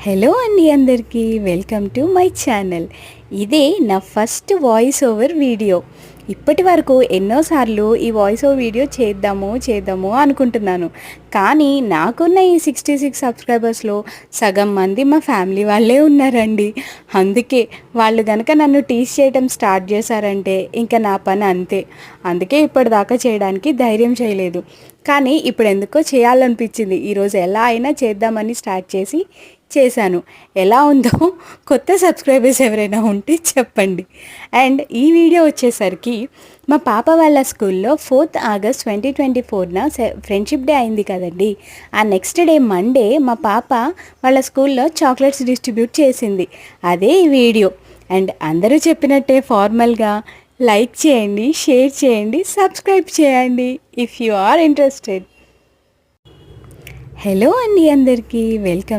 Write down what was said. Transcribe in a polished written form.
Hello అండి అందరికీ welcome to my channel. ఇదే నా ఫస్ట్ వాయిస్ ఓవర్ వీడియో. ఇప్పటి వరకు ఎన్నోసార్లు ఈ వాయిస్ ఓవర్ వీడియో చేద్దాము అనుకుంటున్నాను. కానీ నాకున్న ఈ 66 సబ్స్క్రైబర్స్లో సగం మంది మా ఫ్యామిలీ వాళ్ళే ఉన్నారండి. అందుకే వాళ్ళు కనుక నన్ను టీస్ చేయడం స్టార్ట్ చేశారంటే ఇంకా నా పని అంతే. అందుకే ఇప్పటిదాకా చేయడానికి ధైర్యం చేయలేదు. కానీ ఇప్పుడు ఎందుకో చేయాలనిపించింది. ఈరోజు ఎలా అయినా చేద్దామని స్టార్ట్ చేశాను. ఎలా ఉందో కొత్త సబ్స్క్రైబర్స్ ఎవరైనా ఉంటే చెప్పండి. అండ్ ఈ వీడియో వచ్చేసరికి మా పాప వాళ్ళ స్కూల్లో 4th August 2024న ఫ్రెండ్షిప్ డే అయింది కదండి. ఆ నెక్స్ట్ డే మండే మా పాప వాళ్ళ స్కూల్లో చాక్లెట్స్ డిస్ట్రిబ్యూట్ చేసింది. అదే ఈ వీడియో. అండ్ అందరూ చెప్పినట్టే ఫార్మల్గా లైక్ చేయండి, షేర్ చేయండి, సబ్స్క్రైబ్ చేయండి if you are interested. Hello అండి అందరికీ వెల్కమ్.